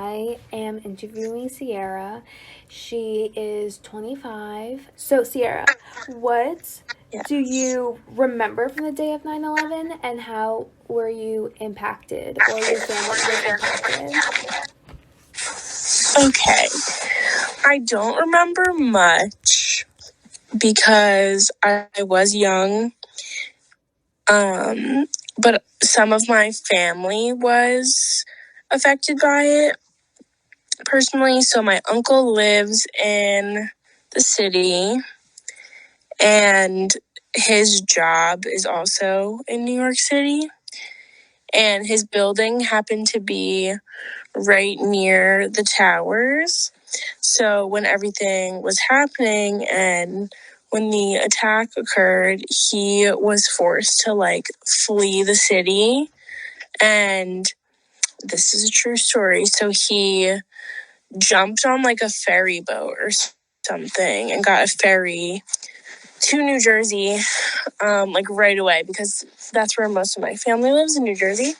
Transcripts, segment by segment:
I am interviewing Sierra. She is 25. So, Sierra, what do Yes. you remember from the day of 9/11, and how were you impacted or your family was impacted? Okay. I don't remember much because I was young. But some of my family was affected by it personally. So my uncle lives in the city and his job is also in New York City. And his building happened to be right near the towers. So when everything was happening and when the attack occurred, he was forced to flee the city. And this is a true story. So he jumped on a ferry boat or something and got a ferry to New Jersey right away, because that's where most of my family lives, in New Jersey.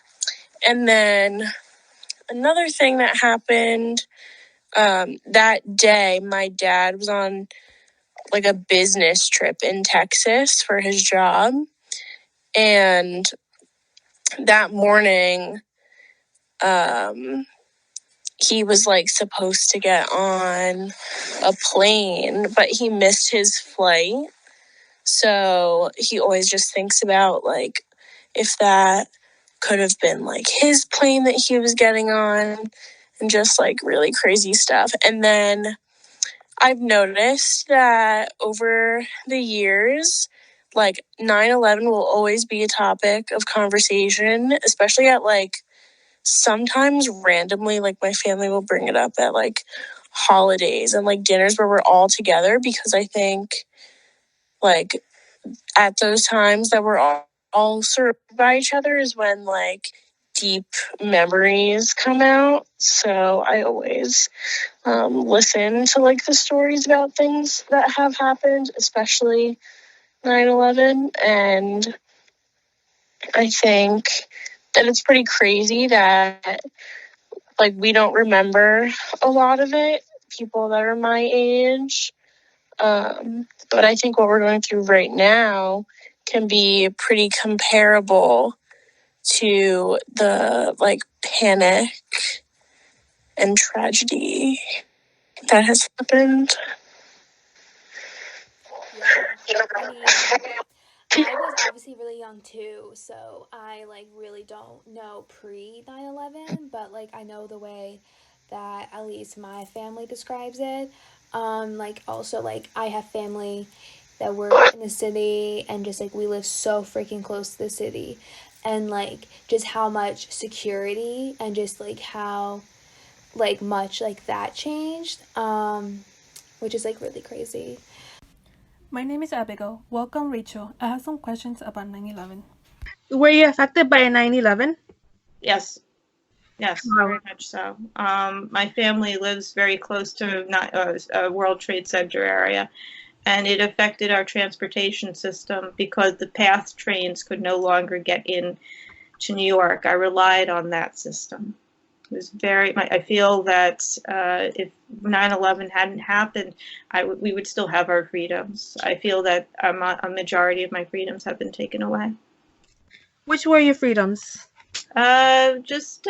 And then another thing that happened, that day, my dad was on a business trip in Texas for his job. And that morning, he was supposed to get on a plane, but he missed his flight. So he always just thinks about if that could have been his plane that he was getting on, and just really crazy stuff. And then I've noticed that over the years, 9/11 will always be a topic of conversation, especially at sometimes randomly, my family will bring it up at holidays and dinners where we're all together, because I think at those times that we're all surrounded by each other is when deep memories come out. So I always listen to the stories about things that have happened, especially 9/11. And I think that it's pretty crazy that we don't remember a lot of it, people that are my age. But I think what we're going through right now can be pretty comparable to the panic and tragedy that has happened. Yeah. I mean, I was obviously really young too, so I really don't know pre 9/11, but I know the way that at least my family describes it. Also I have family that work in the city, and just we live so freaking close to the city, and just how much security and just how much that changed, which is really crazy. My name is Abigail. Welcome, Rachel. I have some questions about 9/11. Were you affected by 9/11? Yes. Yes, very much so. My family lives very close to World Trade Center area, and it affected our transportation system because the PATH trains could no longer get in to New York. I relied on that system. It was I feel that if 9/11 hadn't happened, we would still have our freedoms. I feel that a majority of my freedoms have been taken away. Which were your freedoms? Just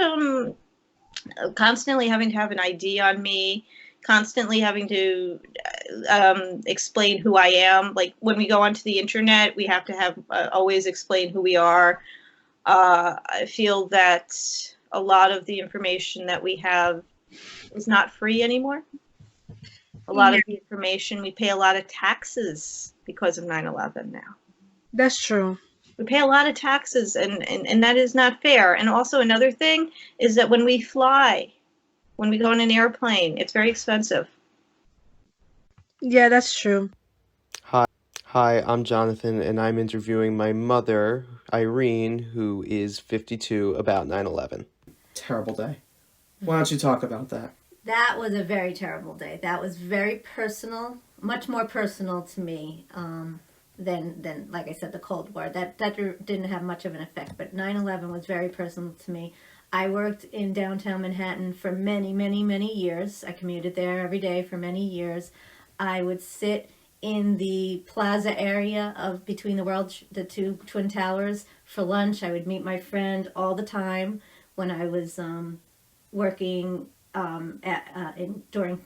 constantly having to have an ID on me, constantly having to explain who I am. When we go onto the internet, we have to have always explain who we are. I feel that a lot of the information that we have is not free anymore. A lot of the information, we pay a lot of taxes because of 9/11 now. That's true. We pay a lot of taxes, and that is not fair. And also another thing is that when we fly, when we go in an airplane, it's very expensive. Yeah, that's true. Hi, I'm Jonathan, and I'm interviewing my mother, Irene, who is 52, about 9/11. Terrible day. Why don't you talk about that? That was a very terrible day. That was very personal, much more personal to me than like I said, the Cold War. That didn't have much of an effect, but 9/11 was very personal to me. I worked in downtown Manhattan for many, many, many years. I commuted there every day for many years. I would sit in the plaza area of between the two twin towers for lunch. I would meet my friend all the time when I was working during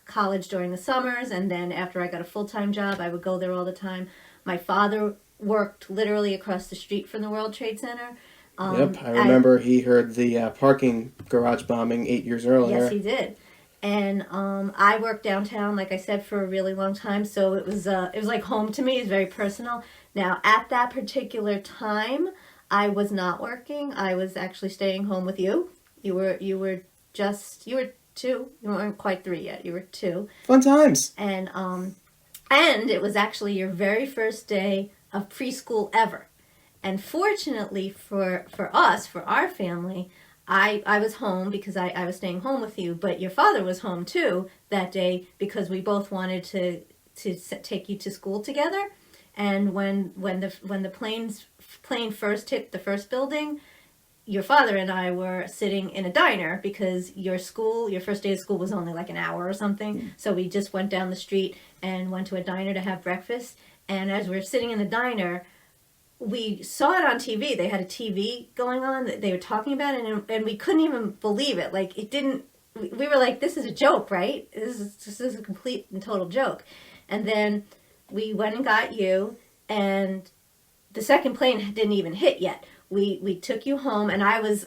college during the summers, and then after I got a full-time job, I would go there all the time. My father worked literally across the street from the World Trade Center. Yep, I remember he heard the parking garage bombing 8 years earlier. Yes, he did. And I worked downtown, like I said, for a really long time, so it was like home to me. It's very personal. Now, at that particular time, I was not working. I was actually staying home with you. You were 2. You weren't quite 3 yet. You were 2. Fun times. And it was actually your very first day of preschool ever. And fortunately for us, for our family, I was home because I was staying home with you, but your father was home too that day because we both wanted to take you to school together. And when the plane first hit the first building, your father and I were sitting in a diner because your first day of school was only like an hour or something. So we just went down the street and went to a diner to have breakfast. And as we were sitting in the diner, we saw it on TV. They had a TV going on that they were talking about it, and we couldn't even believe it. Like, it didn't, we were like, this is a joke, right? This is a complete and total joke. And then we went and got you, and the second plane didn't even hit yet. We took you home, and I was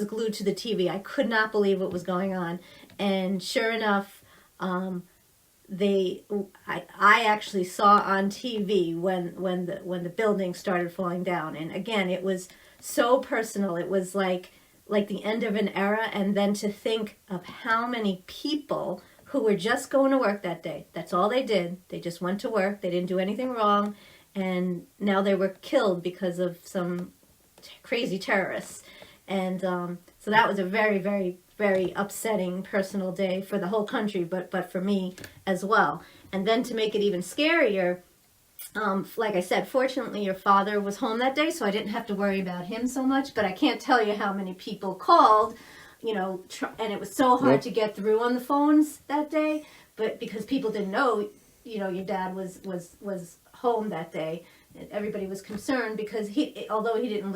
glued to the TV. I could not believe what was going on. And sure enough, I actually saw on TV when the building started falling down. And again, it was so personal. It was like the end of an era. And then to think of how many people who were just going to work that day. That's all they did. They just went to work. They didn't do anything wrong. And now they were killed because of some crazy terrorists. And so that was a very, very, very upsetting personal day for the whole country, but for me as well. And then to make it even scarier, like I said, fortunately your father was home that day, so I didn't have to worry about him so much. But I can't tell you how many people called, and it was so hard to get through on the phones that day. But because people didn't know, your dad was home that day. Everybody was concerned because although he didn't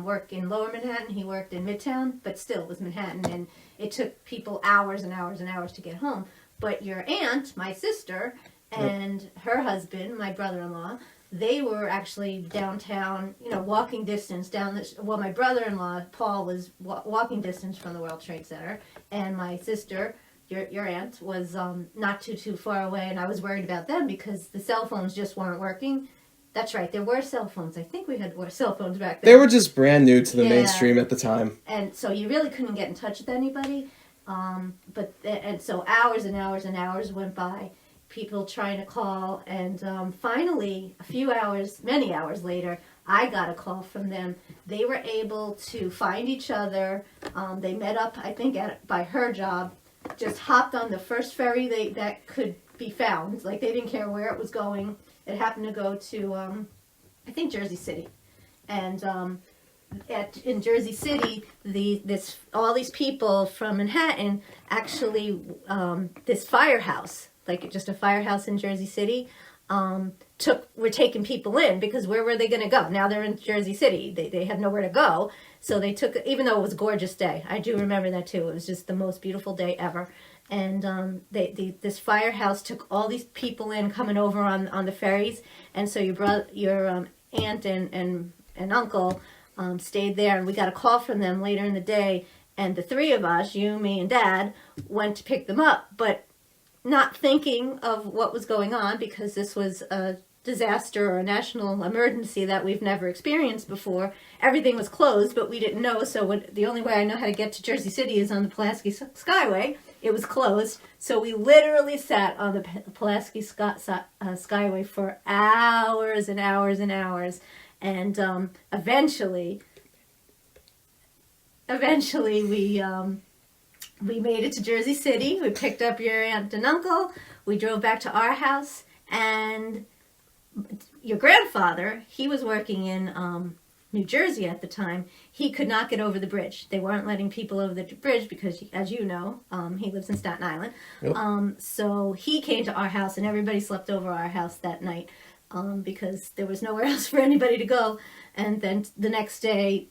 work in Lower Manhattan, he worked in Midtown, but still it was Manhattan, and it took people hours and hours and hours to get home. But your aunt, my sister, and her husband, my brother-in-law, they were actually downtown, walking distance down this. Well, my brother-in-law, Paul, was walking distance from the World Trade Center, and my sister, your aunt, was not too far away, and I was worried about them because the cell phones just weren't working. That's right, there were cell phones. I think we had cell phones back then. They were just brand new to the mainstream at the time. And so you really couldn't get in touch with anybody. And so hours and hours and hours went by, people trying to call. And finally, many hours later, I got a call from them. They were able to find each other. They met up, I think, by her job, just hopped on the first ferry that could be found. Like, they didn't care where it was going. It happened to go to, I think, Jersey City. And in Jersey City, all these people from Manhattan actually, this firehouse, like just a firehouse in Jersey City, were taking people in because where were they going to go? Now they're in Jersey City. They had nowhere to go. So they took, even though it was a gorgeous day, I do remember that too. It was just the most beautiful day ever. And this firehouse took all these people in coming over on the ferries, and so your aunt and uncle stayed there, and we got a call from them later in the day, and the three of us, you, me, and Dad, went to pick them up, but not thinking of what was going on because this was a disaster or a national emergency that we've never experienced before. Everything was closed, but we didn't know, so the only way I know how to get to Jersey City is on the Pulaski Skyway. It was closed, so we literally sat on the Pulaski Skyway for hours and hours and hours, and eventually we made it to Jersey City. We picked up your aunt and uncle. We drove back to our house, and your grandfather, he was working in New Jersey at the time, he could not get over the bridge. They weren't letting people over the bridge because, as you know, he lives in Staten Island. Yep. So he came to our house, and everybody slept over our house that night because there was nowhere else for anybody to go. And then the next day,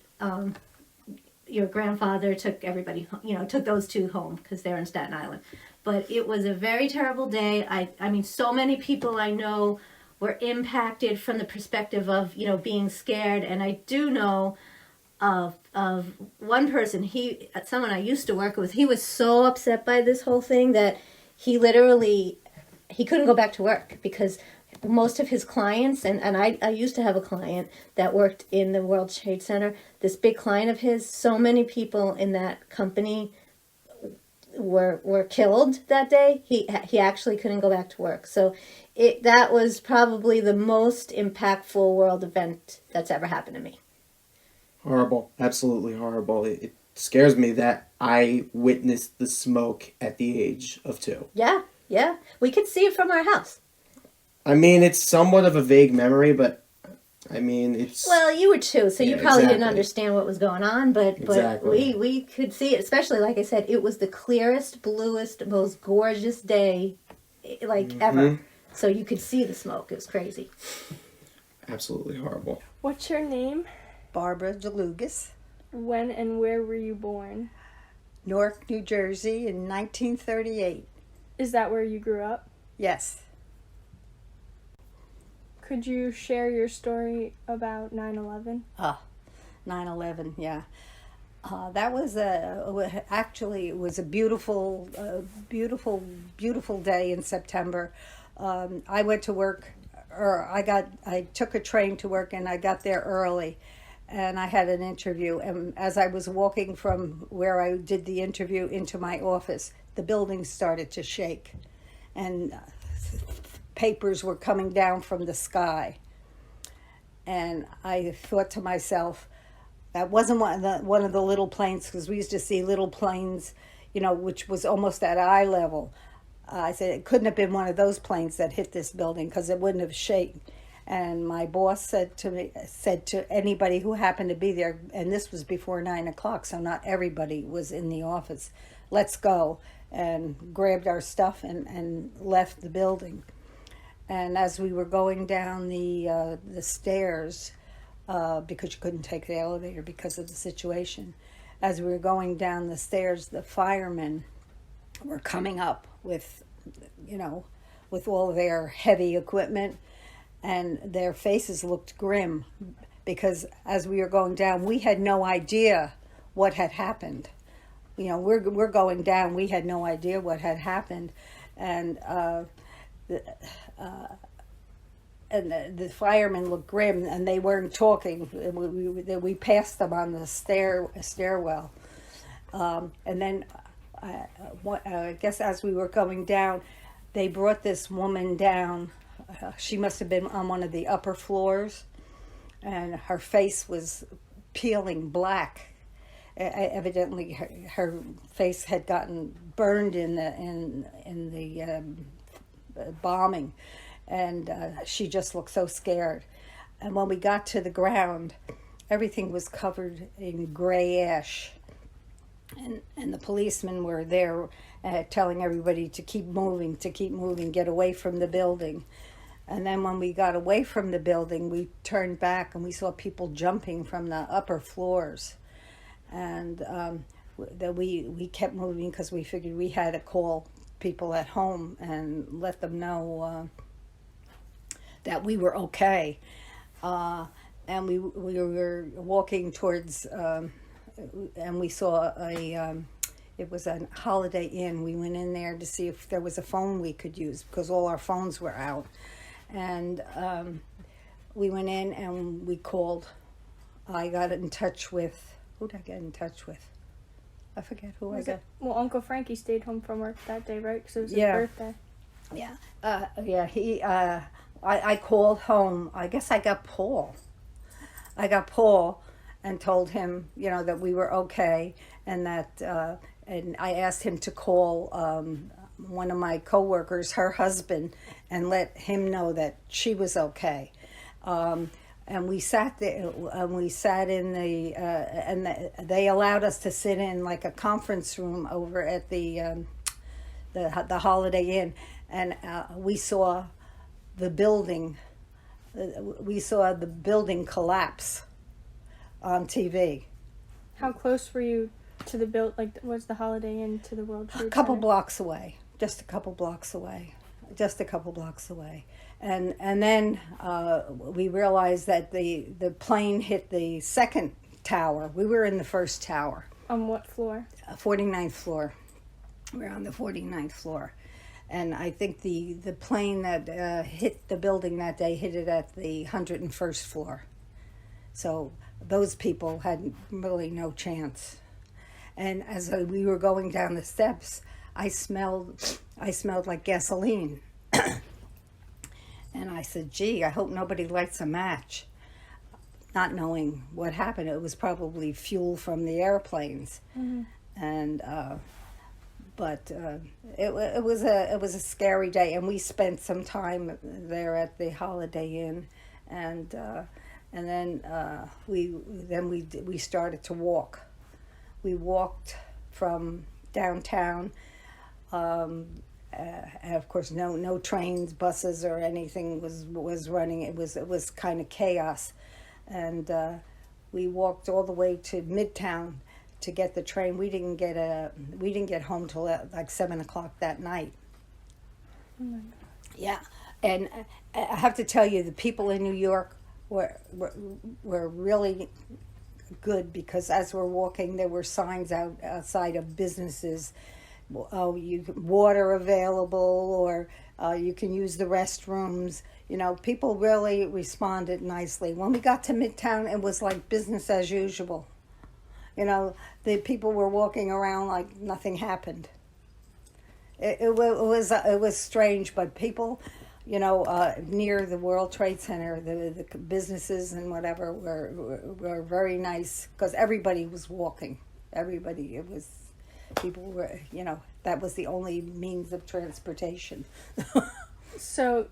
your grandfather took everybody, took those two home because they're in Staten Island. But it was a very terrible day. I mean, so many people I know were impacted from the perspective of, being scared. And I do know of one person, someone I used to work with, he was so upset by this whole thing that he couldn't go back to work because most of his clients, and I used to have a client that worked in the World Trade Center, this big client of his, so many people in that company were killed that day. He actually couldn't go back to work. So that was probably the most impactful world event that's ever happened to me. Horrible. Absolutely horrible. It scares me that I witnessed the smoke at the age of 2. Yeah. We could see it from our house. I mean, it's somewhat of a vague memory, but I mean, it's... Well, you were 2, so you probably didn't exactly. understand what was going on, but Exactly. we could see it, especially, like I said, it was the clearest, bluest, most gorgeous day, ever. So you could see the smoke. It was crazy. Absolutely horrible. What's your name? Barbara DeLugas, When and where were you born? Newark, New Jersey in 1938. Is that where you grew up? Yes. Could you share your story about 9/11? 9/11, yeah. That was actually it was a beautiful day in September. I went to work, I took a train to work, and I got there early, and I had an interview. And as I was walking from where I did the interview into my office, the building started to shake, and papers were coming down from the sky. And I thought to myself, that wasn't one of the little planes, because we used to see little planes, which was almost at eye level. I said it couldn't have been one of those planes that hit this building, because it wouldn't have shaken. And my boss said to anybody who happened to be there, and this was before 9:00, so not everybody was in the office, let's go, and grabbed our stuff and left the building. And as we were going down the stairs, because you couldn't take the elevator because of the situation, as we were going down the stairs, the firemen were coming up with all their heavy equipment, and their faces looked grim, because as we were going down, we had no idea what had happened. We're going down, we had no idea what had happened, and the firemen looked grim, and they weren't talking. We passed them on the stairwell, and then I guess as we were going down, they brought this woman down. She must have been on one of the upper floors, and her face was peeling black. Evidently, her face had gotten burned in the bombing, and she just looked so scared. And when we got to the ground, everything was covered in gray ash, and the policemen were there telling everybody to keep moving, get away from the building. And then when we got away from the building, we turned back and we saw people jumping from the upper floors. And that we kept moving because we figured we had to call people at home and let them know that we were okay. And we were walking towards, and we saw it was a Holiday Inn. We went in there to see if there was a phone we could use, because all our phones were out. And we went in and we called. I got in touch with, who did I get in touch with? I forget who I got. Well, Uncle Frankie stayed home from work that day, right? Because it was his Yeah. birthday. Yeah. I called home. I guess I got Paul. And told him, that we were okay, and that, and I asked him to call one of my coworkers, her husband, and let him know that she was okay. and we sat there, and we sat in they allowed us to sit in like a conference room over at the Holiday Inn, and we saw the building collapse on TV. How close were you to the like, was the Holiday Inn to the World Trade A couple Center? blocks away, just a couple blocks away. And then we realized that the plane hit the second tower. We were in the first tower. On what floor? 49th floor. We're on the 49th floor. And I think the plane that hit the building that day hit it at the 101st floor. So those people had really no chance. And as we were going down the steps, I smelled like gasoline. And I said, gee, I hope nobody lights a match. Not knowing what happened, it was probably fuel from the airplanes. Mm-hmm. And but it was a scary day, and we spent some time there at the Holiday Inn, and then we started to walk. We walked from downtown. Of course, no trains, buses, or anything was running. It was kind of chaos, and we walked all the way to Midtown to get the train. We didn't get home till like 7:00 that night. Oh my God. Yeah, and I have to tell you, the people in New York were really good, because as we're walking, there were signs outside of businesses. Oh, water available, or you can use the restrooms. You know, people really responded nicely. When we got to Midtown, it was like business as usual. You know, the people were walking around like nothing happened. It was strange, but people, you know, near the World Trade Center, the businesses and whatever were very nice, because everybody was walking. People were, you know, that was the only means of transportation. So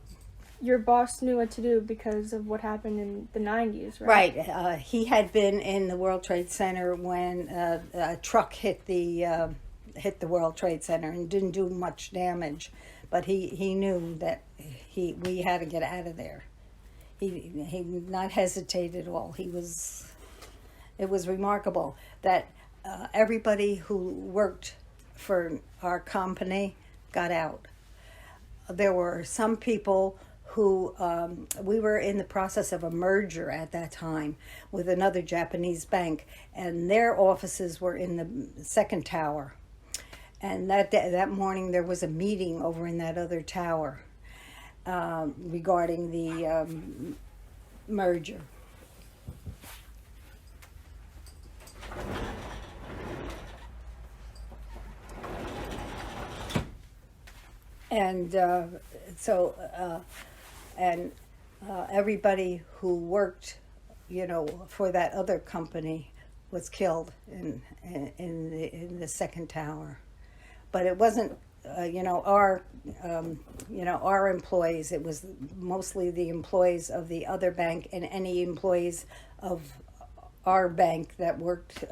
your boss knew what to do because of what happened in the 90s, right? Right. He had been in the World Trade Center when a truck hit the World Trade Center and didn't do much damage, but he knew that we had to get out of there. He not hesitate at all. It was remarkable that everybody who worked for our company got out. There were some people who, we were in the process of a merger at that time with another Japanese bank, and their offices were in the second tower. And that morning there was a meeting over in that other tower regarding the merger. And everybody who worked, you know, for that other company was killed in the second tower. But it wasn't, our employees. It was mostly the employees of the other bank and any employees of our bank that worked,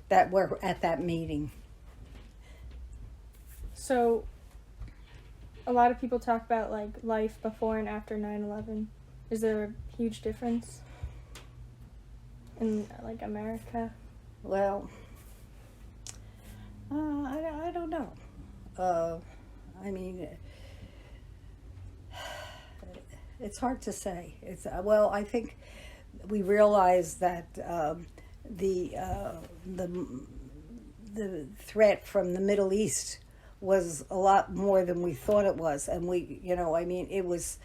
that were at that meeting. So a lot of people talk about like life before and after 9/11. Is there a huge difference in like America? Well, I don't know. I mean, it's hard to say. I think we realize that the threat from the Middle East was a lot more than we thought it was, and it was.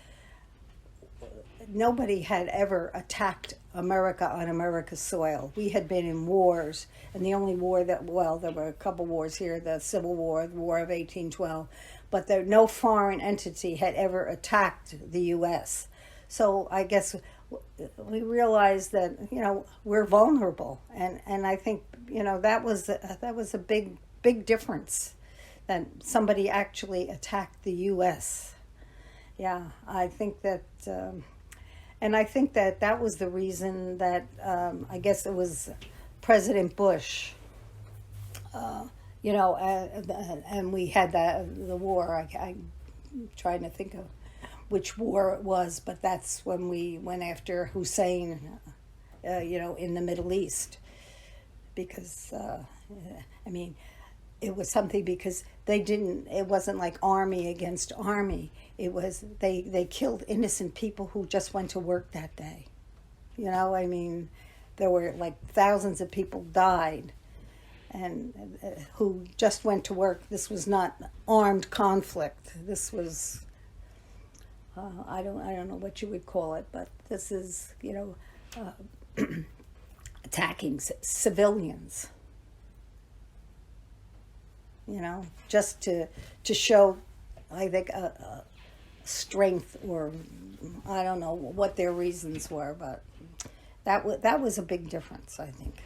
Nobody had ever attacked America on America's soil. We had been in wars, and the only war there were a couple wars here, the Civil War, the War of 1812, but no foreign entity had ever attacked the U.S. So I guess we realized that, we're vulnerable, and I think, that was a big difference, that somebody actually attacked the U.S. Yeah, I think that, And I think that that was the reason that I guess it was President Bush, and we had the war. I'm trying to think of which war it was, but that's when we went after Hussein, in the Middle East. Because, it was something because it wasn't like army against army. It was, they killed innocent people who just went to work that day. There were like thousands of people died and who just went to work. This was not armed conflict. This was, I don't know what you would call it, but this is, attacking civilians. Just to show, I think, strength, or I don't know what their reasons were, but that was a big difference, I think.